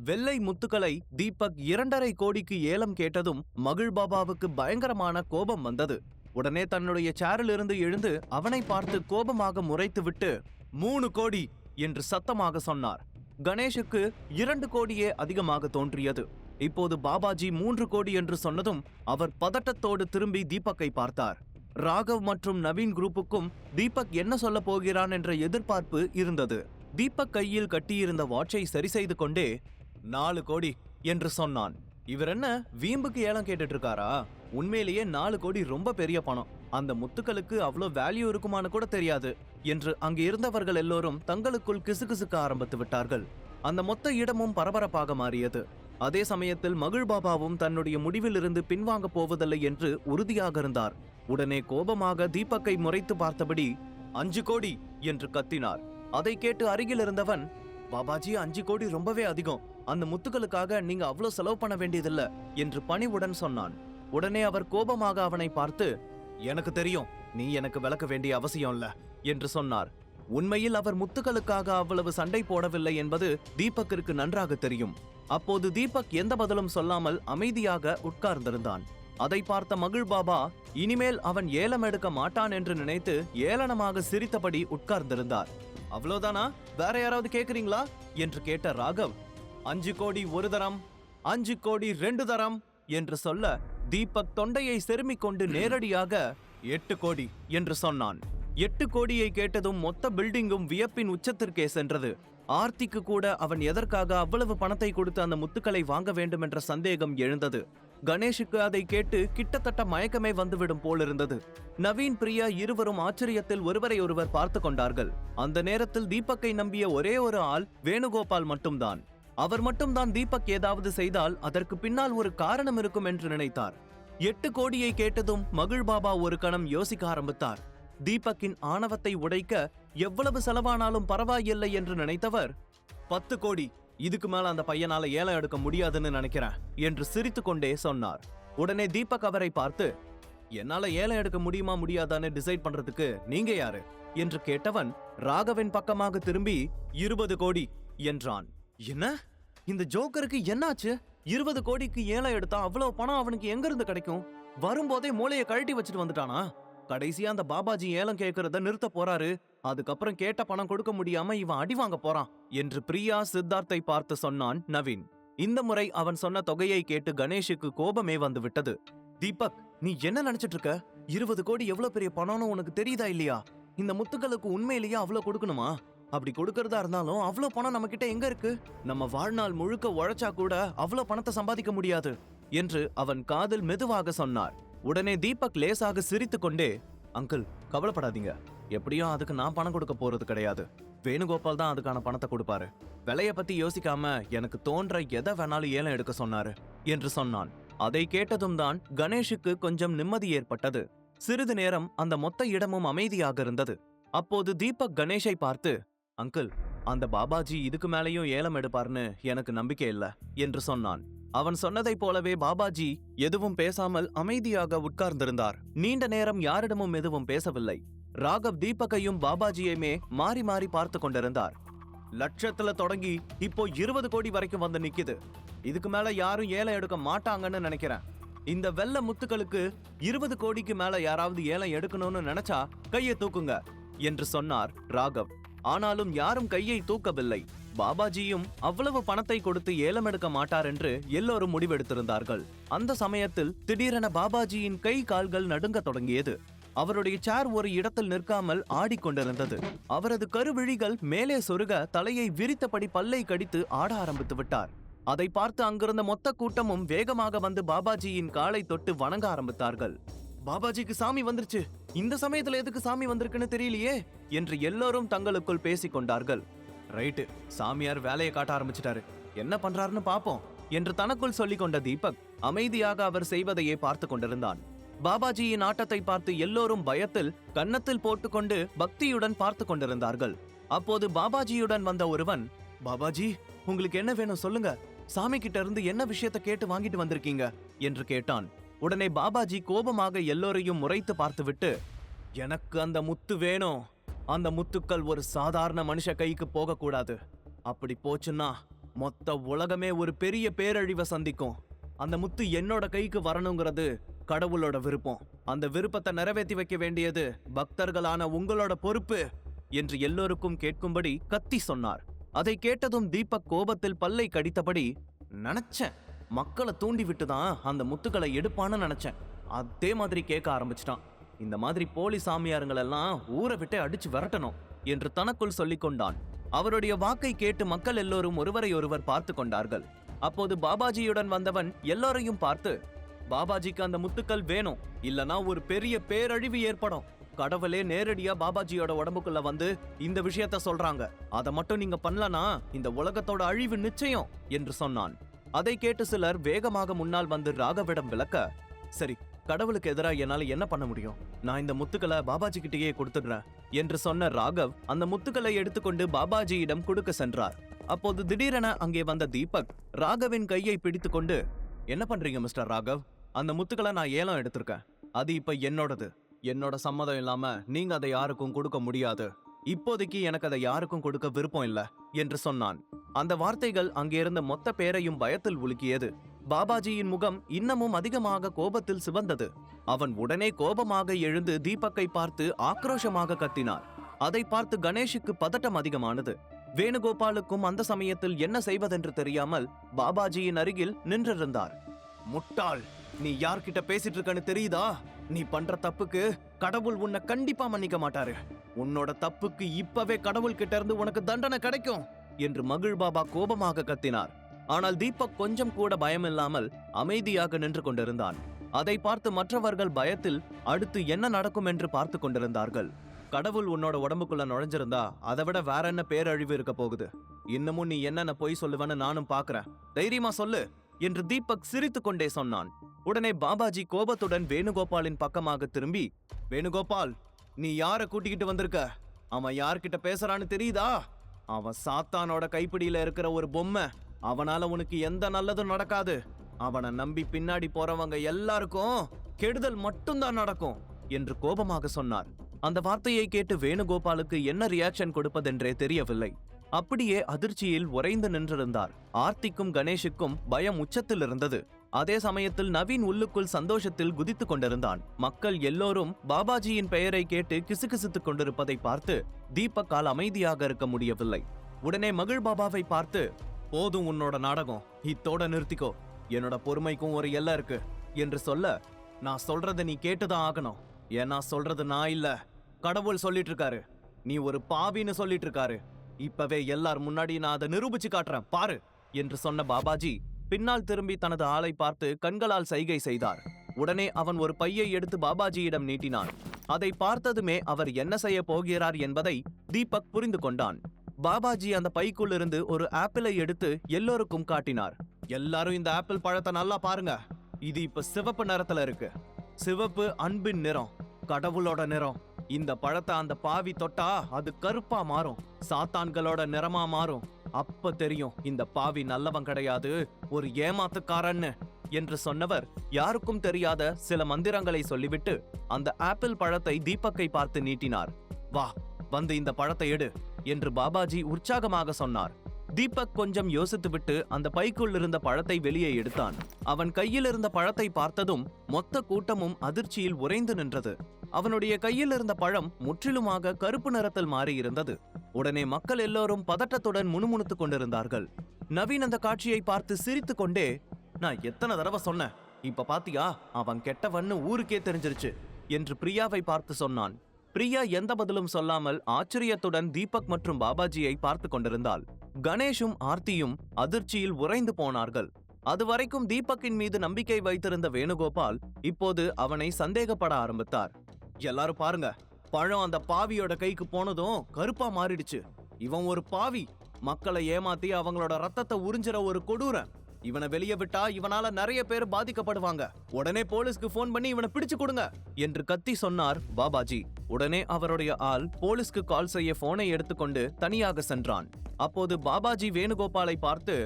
வெள்ளை முத்துக்களை தீபக் 2.5 கோடிக்கு ஏலம் கேட்டதும் மகிழ் பாபாவுக்கு பயங்கரமான கோபம் வந்தது. உடனே தன்னுடைய சேரிலிருந்து எழுந்து அவனை பார்த்து கோபமாக முறைத்துவிட்டு 3 கோடி என்று சத்தமாக சொன்னார். கணேஷுக்கு 2 கோடியே அதிகமாக தோன்றியது. இப்போது பாபாஜி 3 கோடி என்று சொன்னதும் அவர் பதட்டத்தோடு திரும்பி தீபக்கை பார்த்தார். ராகவ் மற்றும் நவீன் குரூப்புக்கும் தீபக் என்ன சொல்ல போகிறான் என்ற எதிர்பார்ப்பு இருந்தது. தீபக் கையில் கட்டியிருந்த வாட்சை சரி செய்து கொண்டே 4 கோடி என்று சொன்னான். இவர் என்ன வீம்புக்கு ஏலம் கேட்டுட்டு இருக்காரா? உண்மையிலேயே 4 கோடி ரொம்ப பெரிய பணம். அந்த முத்துக்களுக்கு அவ்வளோ வேல்யூ இருக்குமான்னு கூட தெரியாது என்று அங்கு இருந்தவர்கள் எல்லோரும் தங்களுக்குள் கிசுகிசுக்க ஆரம்பித்து விட்டார்கள். அந்த மொத்த இடமும் பரபரப்பாக மாறியது. அதே சமயத்தில் மகிழ் பாபாவும் தன்னுடைய முடிவிலிருந்து பின்வாங்க போவதில்லை என்று உறுதியாக இருந்தார். உடனே கோபமாக தீபக்கை முறைத்து பார்த்தபடி 5 கோடி என்று கத்தினார். அதை கேட்டு அருகில் இருந்தவன், பாபாஜி 5 கோடி ரொம்பவே அதிகம். அந்த முத்துக்களுக்காக நீங்க அவ்வளவு செலவு பண்ண வேண்டியதில்லை என்று பணிவுடன் சொன்னான். உடனே அவர் கோபமாக அவனை பார்த்து, எனக்கு தெரியும், நீ எனக்கு விளக்க வேண்டிய அவசியம் இல்ல என்று சொன்னார். உண்மையில் அவர் முத்துக்களுக்காக அவ்வளவு சண்டை போடவில்லை என்பது தீபக்கிற்கு நன்றாக தெரியும். அப்போது தீபக் எந்த பதிலும் சொல்லாமல் அமைதியாக உட்கார்ந்திருந்தான். அதை பார்த்த மகிழ் பாபா இனிமேல் அவன் ஏலம் எடுக்க மாட்டான் என்று நினைத்து ஏளனமாக சிரித்தபடி உட்கார்ந்திருந்தார். அவ்வளவுதானா? வேற யாராவது கேக்குறீங்களா என்று கேட்ட ராகவ், 5 கோடி ஒரு தரம், 5 கோடி 2 தரம் என்று சொல்ல தீபக் தொண்டையை செருமிக் கொண்டு நேரடியாக 8 கோடி என்று சொன்னான். 8 கோடியை கேட்டதும் மொத்த பில்டிங்கும் வியப்பின் உச்சத்திற்கே சென்றது. ஆர்த்திக்கு கூட அவன் எதற்காக அவ்வளவு பணத்தை கொடுத்து அந்த முத்துக்களை வாங்க வேண்டும் என்ற சந்தேகம் எழுந்தது. கணேஷுக்கு அதை கேட்டு கிட்டத்தட்ட மயக்கமே வந்துவிடும் போலிருந்தது. நவீன், பிரியா இருவரும் ஆச்சரியத்தில் ஒருவரை ஒருவர் பார்த்து கொண்டார்கள். அந்த நேரத்தில் தீபக்கை நம்பிய ஒரே ஒரு ஆள் வேணுகோபால் மட்டும்தான். அவர் மட்டும்தான் தீபக் ஏதாவது செய்தால் அதற்கு பின்னால் ஒரு காரணம் இருக்கும் என்று நினைத்தார். 8 கோடியை கேட்டதும் மகிழ் பாபா ஒரு கணம் யோசிக்க ஆரம்பித்தார். தீபக்கின் ஆணவத்தை உடைக்க எவ்வளவு செலவானாலும் பரவாயில்லை என்று நினைத்தவர், 10 கோடி, இதுக்கு மேல அந்த பையனால ஏலம் எடுக்க முடியாதுன்னு நினைக்கிறேன் என்று சிரித்து கொண்டே சொன்னார். உடனே தீபக் அவரை பார்த்து, என்னால ஏலம் எடுக்க முடியுமா முடியாதான்னு டிசைட் பண்றதுக்கு நீங்க யாரு என்று கேட்டவன் ராகவின் பக்கமாக திரும்பி 20 கோடி என்றான். என்ன, இந்த ஜோக்கருக்கு என்னாச்சு? 20 கோடிக்கு ஏலம் எடுத்தா அவ்வளவு பணம் அவனுக்கு எங்க இருந்து கிடைக்கும்? வரும்போதே மூளையை கழட்டி வச்சுட்டு வந்துட்டானா? கடைசியா அந்த பாபாஜி ஏலம் கேட்கறத நிறுத்த போறாரு. அதுக்கப்புறம் கேட்ட பணம் கொடுக்க முடியாம இவன் அடி வாங்க போறான் என்று பிரியா சித்தார்த்தை பார்த்து சொன்னான் நவீன். இந்த முறை அவன் சொன்ன தொகையை கேட்டு கணேஷுக்கு கோபமே வந்து விட்டது. தீபக், நீ என்ன நினைச்சிட்டு இருக்க? 20 கோடி எவ்வளவு பெரிய பணம்னு உனக்கு தெரியுதா இல்லையா? இந்த முத்துக்களுக்கு உண்மையிலேயே அவ்வளவு கொடுக்கணுமா? அப்படி கொடுக்கறதா இருந்தாலும் அவ்வளவு பணம் நம்ம கிட்ட எங்க இருக்கு? நம்ம வாழ்நாள் முழுக்க உழைச்சா கூட அவ்வளவு பணத்தை சம்பாதிக்க முடியாது என்று அவன் காதில் மெதுவாக சொன்னார். உடனே தீபக் லேசாக சிரித்து கொண்டே, அங்கிள் கவலைப்படாதீங்க, எப்படியும் அதுக்கு நான் பணம் கொடுக்க போறது கிடையாது. வேணுகோபால் தான் அதுக்கான பணத்தை கொடுப்பாரு. விலைய பத்தி யோசிக்காம எனக்கு தோன்ற எதை வேணாலும் ஏலம் எடுக்க சொன்னாரு என்று சொன்னான். அதை கேட்டதும் தான் கணேஷுக்கு கொஞ்சம் நிம்மதி ஏற்பட்டது. சிறிது நேரம் அந்த மொத்த இடமும் அமைதியாக இருந்தது. அப்போது தீபக் கணேஷை பார்த்து, அங்கிள், அந்த பாபாஜி இதுக்கு மேலேயும் ஏலம் எடுப்பார்னு எனக்கு நம்பிக்கை இல்ல என்று சொன்னான். அவன் சொன்னதை போலவே பாபாஜி எதுவும் பேசாமல் அமைதியாக உட்கார்ந்திருந்தார். நீண்ட நேரம் யாரிடமும் எதுவும் பேசவில்லை. ராகவ் தீபக்கையும் பாபாஜியுமே மாறி மாறி பார்த்து கொண்டிருந்தார். லட்சத்துல தொடங்கி இப்போ 20 கோடி வரைக்கும் வந்து நிக்குது. இதுக்கு மேல யாரும் ஏலம் எடுக்க மாட்டாங்கன்னு நினைக்கிறேன். இந்த வெள்ள முத்துக்களுக்கு 20 கோடிக்கு மேல யாராவது ஏலம் எடுக்கணும்னு நினைச்சா கையை தூக்குங்க என்று சொன்னார் ராகவ். ஆனாலும் யாரும் கையை தூக்கவில்லை. பாபாஜியும் அவ்வளவு பணத்தை கொடுத்து ஏலம் எடுக்க மாட்டார் என்று எல்லோரும் முடிவெடுத்திருந்தார்கள். அந்த சமயத்தில் திடீரென பாபாஜியின் கை கால்கள் நடுங்க தொடங்கியது. அவருடைய சேர் ஒரு இடத்தில் நிற்காமல் ஆடிக்கொண்டிருந்தது. அவரது கருவிழிகள் மேலே சொருக தலையை விரித்தபடி பல்லை கடித்து ஆட ஆரம்பித்து விட்டார். அதை பார்த்து அங்கிருந்த மொத்த கூட்டமும் வேகமாக வந்து பாபாஜியின் காலை தொட்டு வணங்க ஆரம்பித்தார்கள். பாபாஜிக்கு சாமி வந்துருச்சு, இந்த சமயத்துல எதுக்கு சாமி வந்திருக்குன்னு தெரியலையே என்று எல்லோரும் தங்களுக்குள் பேசிக் கொண்டார்கள். ரைட்டு, சாமியார் வேலையை காட்ட ஆரம்பிச்சிட்டாரு, என்ன பண்றாருன்னு பாப்போம் என்று தனக்குள் சொல்லிக் கொண்ட தீபக் அமைதியாக அவர் செய்வதையே பார்த்து கொண்டிருந்தான். பாபாஜியின் ஆட்டத்தை பார்த்து எல்லோரும் பயத்தில் கன்னத்தில் போட்டுக்கொண்டு பக்தியுடன் பார்த்து கொண்டிருந்தார்கள். அப்போது பாபாஜியுடன் வந்த ஒருவன், பாபாஜி உங்களுக்கு என்ன வேணும் சொல்லுங்க, சாமி கிட்ட இருந்து என்ன விஷயத்த கேட்டு வாங்கிட்டு வந்திருக்கீங்க என்று கேட்டான். உடனே பாபாஜி கோபமாக எல்லோரையும் முறைத்து பார்த்துவிட்டு, எனக்கு அந்த முத்து வேணும். அந்த முத்துக்கள் ஒரு சாதாரண மனுஷ கைக்கு போக கூடாது. அப்படி போச்சுன்னா மொத்த உலகமே ஒரு பெரிய பேரழிவை சந்திக்கும். அந்த முத்து என்னோட கைக்கு வரணுங்கிறது கடவுளோட விருப்பம். அந்த விருப்பத்தை நிறைவேற்றி வைக்க வேண்டியது பக்தர்களான உங்களோட பொறுப்பு என்று எல்லோருக்கும் கேட்கும்படி கத்தி சொன்னார். அதை கேட்டதும் தீபக் கோபத்தில் பல்லை கடித்தபடி, நினைச்சேன் மக்களை தூண்டி விட்டுதான் அந்த முத்துக்களை எடுப்பான்னு நினைச்சேன். அதே மாதிரி கேட்க ஆரம்பிச்சிட்டான். இந்த மாதிரி போலி சாமியாருங்களெல்லாம் ஊரை விட்டு அடிச்சு விரட்டணும் என்று தனக்குள் சொல்லிக் கொண்டான். அவருடைய வாக்கை கேட்டு மக்கள் எல்லோரும் ஒருவரை ஒருவர் பார்த்து கொண்டார்கள். அப்போது பாபாஜியுடன் வந்தவன் எல்லோரையும் பார்த்து, பாபாஜிக்கு அந்த முத்துக்கள் வேணும், இல்லனா ஒரு பெரிய பேரழிவு ஏற்படும். கடவுளே நேரடியா பாபாஜியோட உடம்புக்குள்ள வந்து இந்த விஷயத்த சொல்றாங்க. அதை மட்டும் நீங்க பண்ணலனா இந்த உலகத்தோட அழிவு நிச்சயம் என்று சொன்னான். அதை கேட்டு சிலர் வேகமாக முன்னால் வந்து ராகவிடம் விளக்க, சரி, கடவுளுக்கு எதிராக என்னால என்ன பண்ண முடியும்? நான் இந்த முத்துக்களை பாபாஜி கிட்டேயே கொடுத்துடுறேன் என்று சொன்ன ராகவ் அந்த முத்துக்களை எடுத்துக்கொண்டு பாபாஜியிடம் கொடுக்க சென்றார். அப்போது திடீரென அங்கே வந்த தீபக் ராகவின் கையை பிடித்துக் கொண்டு, என்ன பண்றீங்க மிஸ்டர் ராகவ்? அந்த முத்துக்களை நான் ஏலம் எடுத்திருக்கேன். அது இப்ப என்னோடது. என்னோட சம்மதம் இல்லாம நீங்க அதை யாருக்கும் கொடுக்க முடியாது. இப்போதைக்கு எனக்கு அதை யாருக்கும் கொடுக்க விருப்பம் இல்ல என்று சொன்னான். அந்த வார்த்தைகள் அங்கிருந்த மொத்த பேரையும் பயத்தில் உலுக்கியது. பாபாஜியின் முகம் இன்னமும் அதிகமாக கோபத்தில் சிவந்தது. அவன் உடனே கோபமாக எழுந்து தீபக்கை பார்த்து ஆக்ரோஷமாக கத்தினார். அதை பார்த்து கணேஷுக்கு பதட்டம் அதிகமானது. வேணுகோபாலுக்கும் அந்த சமயத்தில் என்ன செய்வதென்று தெரியாமல் பாபாஜியின் அருகில் நின்றிருந்தார். முட்டாள், நீ யார்கிட்ட பேசிட்டு இருக்கன்னு தெரியுதா? நீ பண்ற தப்புக்கு கடவுள் உன்னை கண்டிப்பா மன்னிக்க மாட்டாரு. உன்னோட தப்புக்கு இப்பவே கடவுள் கிட்ட இருந்து உனக்கு தண்டனை கிடைக்கும் என்று மகிழ் பாபா கோபமாக கத்தினார். ஆனால் தீபக் கொஞ்சம் கூட பயமில்லாமல் அமைதியாக நின்று கொண்டிருந்தான். அதை பார்த்து மற்றவர்கள் பயத்தில் அடுத்து என்ன நடக்கும் என்று பார்த்து கொண்டிருந்தார்கள். கடவுள் உன்னோட உடம்புக்குள்ள நுழைஞ்சிருந்தா அதை விட வேற என்ன பேரழிவு இருக்க போகுது? இன்னமும் நீ என்னென்ன பொய் சொல்லுவேன்னு நானும் பாக்குறேன். தைரியமா சொல்லு என்று தீபக் சிரித்து கொண்டே சொன்னான். உடனே பாபாஜி கோபத்துடன் வேணுகோபாலின் பக்கமாக திரும்பி, வேணுகோபால், நீ யார கூட்டிக்கிட்டு வந்திருக்க? அவன் யார்கிட்ட பேசுறான்னு தெரியுதா? அவன் சாத்தானோட கைப்பிடியில இருக்கிற ஒரு பொம்மை. அவனால உனக்கு எந்த நல்லதும் நடக்காது. அவனை நம்பி பின்னாடி போறவங்க எல்லாருக்கும் கெடுதல் மட்டும்தான் நடக்கும் என்று கோபமாக சொன்னார். அந்த வார்த்தையை கேட்டு வேணுகோபாலுக்கு என்ன ரியாக்ஷன் கொடுப்பதென்றே தெரியவில்லை. அப்படியே அதிர்ச்சியில் உறைந்து நின்றிருந்தார். ஆர்த்திக்கும் கணேஷுக்கும் பயம் உச்சத்தில் இருந்தது. அதே சமயத்தில் நவீன் உள்ளுக்குள் சந்தோஷத்தில் குதித்துக் கொண்டிருந்தான். மக்கள் எல்லோரும் பாபாஜியின் பெயரை கேட்டு கிசுகிசுத்துக் கொண்டிருப்பதை பார்த்து தீபக்கால் அமைதியாக இருக்க முடியவில்லை. உடனே மகிழ் பாபாவை பார்த்து, போதும் உன்னோட நாடகம், இத்தோட நிறுத்திக்கோ. என்னோட பொறுமைக்கும் ஒரு எல்லை இருக்கு என்று சொல்ல, நான் சொல்றத நீ கேட்டுதான் ஆகணும். ஏன்னா சொல்றது நான் இல்ல, கடவுள் சொல்லிட்டு இருக்காரு. நீ ஒரு பாவின்னு சொல்லிட்டு இருக்காரு. இப்பவே எல்லார் முன்னாடி நான் அதை நிரூபிச்சு காட்டுறேன் பாரு என்று சொன்ன பாபாஜி பின்னால் திரும்பி தனது ஆளை பார்த்து கண்களால் சைகை செய்தார். உடனே அவன் ஒரு பையை எடுத்து பாபாஜியிடம் நீட்டினான். அதை பார்த்ததுமே அவர் என்ன செய்ய போகிறார் என்பதை தீபக் புரிந்து கொண்டான். பாபாஜி அந்த பைக்குள் இருந்து ஒரு ஆப்பிளை எடுத்து எல்லோருக்கும் காட்டினார். எல்லாரும் இந்த ஆப்பிள் பழத்தை நல்லா பாருங்க. இது இப்ப சிவப்பு நிறத்துல இருக்கு. சிவப்பு அன்பின் நிறம், கடவுளோட நிறம். இந்த பழத்தை அந்த பாவி தொட்டா அது கருப்பா மாறும், சாத்தான்களோட நிறமா மாறும். அப்ப தெரியும் இந்த பாவி நல்லவன் கிடையாது, ஒரு ஏமாத்துக்காரன்னு என்று சொன்னவர் யாருக்கும் தெரியாத சில மந்திரங்களை சொல்லிவிட்டு அந்த ஆப்பிள் பழத்தை தீபக்கை பார்த்து நீட்டினார். வா, வந்து இந்த பழத்தை எடு என்று பாபாஜி உற்சாகமாக சொன்னார். தீபக் கொஞ்சம் யோசித்துவிட்டு அந்த பைக்குள் இருந்த பழத்தை வெளியே எடுத்தான். அவன் கையில் இருந்த பழத்தை பார்த்ததும் மொத்த கூட்டமும் அதிர்ச்சியில் உறைந்து நின்றது. அவனுடைய கையில் இருந்த பழம் முற்றிலுமாக கருப்பு நிறத்தில் மாறியிருந்தது. உடனே மக்கள் எல்லோரும் பதட்டத்துடன் முணுமுணுத்துக் கொண்டிருந்தார்கள். நவீன் அந்த காட்சியை பார்த்து சிரித்து கொண்டே, நான் எத்தனை தடவை சொன்னேன், இப்ப பாத்தியா, அவன் கெட்டவன்னு ஊருக்கே தெரிஞ்சிருச்சு என்று பிரியாவை பார்த்து சொன்னான். பிரியா எந்த பதிலும் சொல்லாமல் ஆச்சரியத்துடன் தீபக் மற்றும் பாபாஜியை பார்த்து கொண்டிருந்தாள். கணேஷும் ஆர்த்தியும் அதிர்ச்சியில் உறைந்து போனார்கள். அதுவரைக்கும் தீபக்கின் மீது நம்பிக்கை வைத்திருந்த வேணுகோபால் இப்போது அவனை சந்தேகப்பட ஆரம்பித்தார். எல்லாரும் பாருங்க, பழம் அந்த பாவியோட கைக்கு போனதும் கருப்பா மாறிடுச்சு. இவன் ஒரு பாவி, மக்களை ஏமாத்தி அவங்களோட ரத்தத்தை உறிஞ்சிற ஒரு கொடூரன். இவனை வெளியே விட்டா இவனால நிறைய பேர் பாதிக்கப்படுவாங்க. உடனே போலீஸ்க்கு போன் பண்ணி இவனை பிடிச்சு கொடுங்க என்று கத்தி சொன்னார் பாபாஜி. உடனே அவருடைய ஆள் போலீஸ்க்கு கால் செய்ய போனை எடுத்துக்கொண்டு தனியாக சென்றான். அப்போது பாபாஜி வேணுகோபாலை பார்த்து,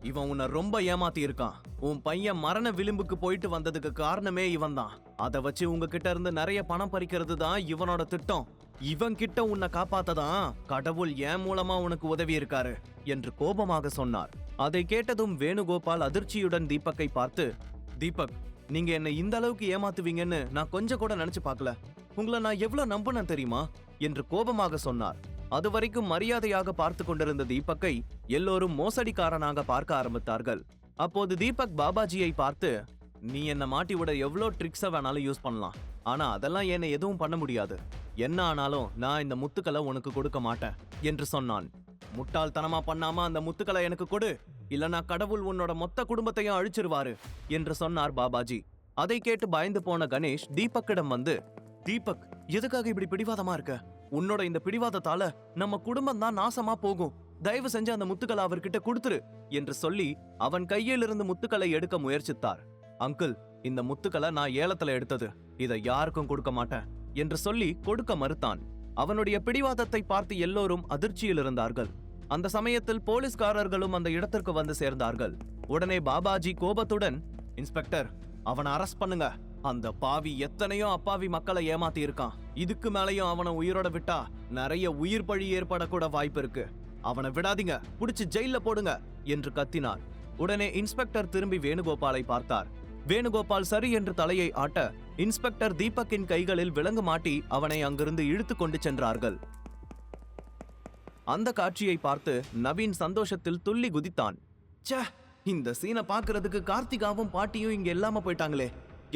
இவன் உன்னை ரொம்ப ஏமாத்தி இருக்கான். உன் பையன் மரண விளிம்புக்கு போயிட்டு வந்ததுக்கு காரணமே இவன் தான். அதை வச்சு உங்ககிட்ட இருந்து நிறைய பணம் பறிக்கிறது தான் இவனோட திட்டம். இவன் கிட்ட உன்னை காப்பாத்ததான் கடவுள் என் மூலமா உனக்கு உதவி இருக்காரு என்று கோபமாக சொன்னார். அதை கேட்டதும் வேணுகோபால் அதிர்ச்சியுடன் தீபக்கை பார்த்து, தீபக், நீங்க என்னை இந்த அளவுக்கு ஏமாத்துவீங்கன்னு நான் கொஞ்சம் கூட நினைச்சு பார்க்கல. உங்களை நான் எவ்வளவு நம்புனேன் தெரியுமா என்று கோபமாக சொன்னார். அதுவரைக்கும் மரியாதையாக பார்த்து கொண்டிருந்த தீபக்கை எல்லோரும் மோசடிக்காரனாக பார்க்க ஆரம்பித்தார்கள். அப்போது தீபக் பாபாஜியை பார்த்து, நீ என்ன மாட்டி விட எவ்வளோ ட்ரிக்ஸை வேணாலும் யூஸ் பண்ணலாம், ஆனா அதெல்லாம் என்னை எதுவும் பண்ண முடியாது. என்ன ஆனாலும் நான் இந்த முத்துக்களை உனக்கு கொடுக்க மாட்டேன் என்று சொன்னான். முட்டாள்தனமா பண்ணாம அந்த முத்துக்களை எனக்கு கொடு, இல்லனா கடவுள் உன்னோட மொத்த குடும்பத்தையும் அழிச்சிருவாரு என்று சொன்னார் பாபாஜி. அதை கேட்டு பயந்து போன கணேஷ் தீபக்கிடம் வந்து, தீபக், எதுக்காக இப்படி பிடிவாதமா இருக்க? உன்னோட இந்த பிடிவாதத்தால நம்ம குடும்பம் தான் நாசமா போகும். தயவு செஞ்சு அந்த முத்துக்களை அவர்கிட்ட கொடுத்துரு என்று சொல்லி அவன் கையில் இருந்து முத்துக்களை எடுக்க முயற்சித்தார். அங்கிள், இந்த முத்துக்களை நான் ஏலத்துல எடுத்தது, இதை யாருக்கும் கொடுக்க மாட்டேன் என்று சொல்லி கொடுக்க மறுத்தான். அவனுடைய பிடிவாதத்தை பார்த்து எல்லோரும் அதிர்ச்சியில் இருந்தார்கள். அந்த சமயத்தில் போலீஸ்காரர்களும் அந்த இடத்திற்கு வந்து சேர்ந்தார்கள். உடனே பாபாஜி கோபத்துடன், இன்ஸ்பெக்டர், அவனை அரெஸ்ட் பண்ணுங்க. அந்த பாவி எத்தனையோ அப்பாவி மக்களை ஏமாத்தி இருக்கான். இதுக்கு மேலையும் அவனை உயிரோட விட்டா நிறைய உயிர் பழி ஏற்படக்கூட வாய்ப்பு இருக்கு. அவனை விடாதீங்க, புடிச்சு ஜெயில போடுங்க என்று கத்தினார். உடனே இன்ஸ்பெக்டர் திரும்பி வேணுகோபாலை பார்த்தார். வேணுகோபால் சரி என்று தலையை ஆட்ட இன்ஸ்பெக்டர் தீபக்கின் கைகளில் விலங்கு மாட்டி அவனை அங்கிருந்து இழுத்து கொண்டு சென்றார்கள். அந்த காட்சியை பார்த்து நவீன் சந்தோஷத்தில் துள்ளி குதித்தான். ச்சே, இந்த சீனை பாக்குறதுக்கு கார்த்திகாவும் பாட்டியும் இங்க இல்லாம போயிட்டாங்களே,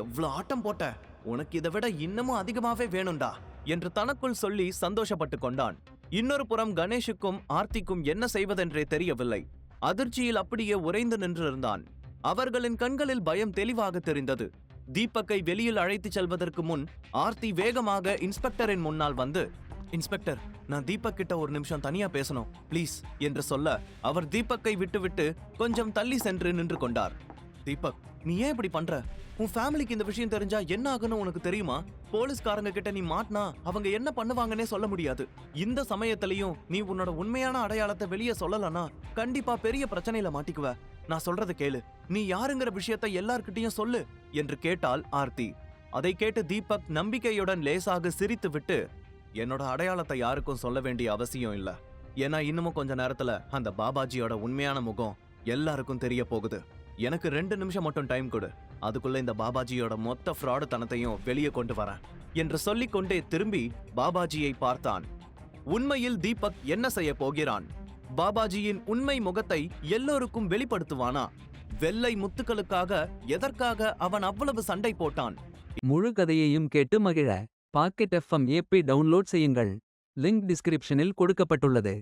எவ்வளவு ஆட்டம் போட்ட, உனக்கு இதை விட இன்னமும் அதிகமாவே வேணும்டா என்று தனக்குள் சொல்லி சந்தோஷப்பட்டு கொண்டான். இன்னொரு புறம் கணேஷுக்கும் ஆர்த்திக்கும் என்ன செய்வதென்றே தெரியவில்லை. அதிர்ச்சியில் அப்படியே உறைந்து நின்றிருந்தான். அவர்களின் கண்களில் பயம் தெளிவாக தெரிந்தது. தீபக்கை வெளியில் அழைத்துச் செல்வதற்கு முன் ஆர்த்தி வேகமாக இன்ஸ்பெக்டரின் முன்னால் வந்து, இன்ஸ்பெக்டர், நான் தீபக் கிட்ட ஒரு நிமிஷம் தனியா பேசணும் ப்ளீஸ் என்று சொல்ல அவர் தீபக்கை விட்டுவிட்டு கொஞ்சம் தள்ளி சென்று நின்று கொண்டார். தீபக், நீ ஏன் இப்படி பண்ற? உன் ஃபேமிலிக்கு இந்த விஷயம் தெரிஞ்சா என்ன ஆகுன்னு உனக்கு தெரியுமா? போலீஸ்காரங்க கிட்ட நீ மாட்டினா அவங்க என்ன பண்ணுவாங்கன்னே சொல்ல முடியாது. இந்த சமயத்திலையும் நீ உன்னோட உண்மையான அடையாளத்தை வெளியே சொல்லலனா கண்டிப்பா பெரிய பிரச்சனையில மாட்டிக்குவ. நான் சொல்றத கேளு, நீ யாருங்கிற விஷயத்தை எல்லார்கிட்டயும் சொல்லு என்று கேட்டாள் ஆர்த்தி. அதை கேட்டு தீபக் நம்பிக்கையுடன் லேசாக சிரித்து விட்டு, என்னோட அடையாளத்தை யாருக்கும் சொல்ல வேண்டிய அவசியம் இல்ல. ஏன்னா இன்னமும் கொஞ்ச நேரத்துல அந்த பாபாஜியோட உண்மையான முகம் எல்லாருக்கும் தெரிய போகுது. எனக்கு 2 நிமிஷம் மட்டும் டைம் கொடு, அதுக்குள்ள இந்த பாபாஜியோட மொத்த ஃப்ராடு தனத்தையும் வெளியே கொண்டு வரேன் என்று சொல்லிக்கொண்டே திரும்பி பாபாஜியை பார்த்தான். உண்மையில் தீபக் என்ன செய்ய போகிறான்? பாபாஜியின் உண்மை முகத்தை எல்லோருக்கும் வெளிப்படுத்துவானா? வெள்ளை முத்துக்களுக்காக எதற்காக அவன் அவ்வளவு சண்டை போட்டான்? முழு கதையையும் கேட்டு மகிழ பாக்கெட் FM ஏப்பை டவுன்லோட் செய்யுங்கள். லிங்க் டிஸ்கிரிப்ஷனில் கொடுக்கப்பட்டுள்ளது.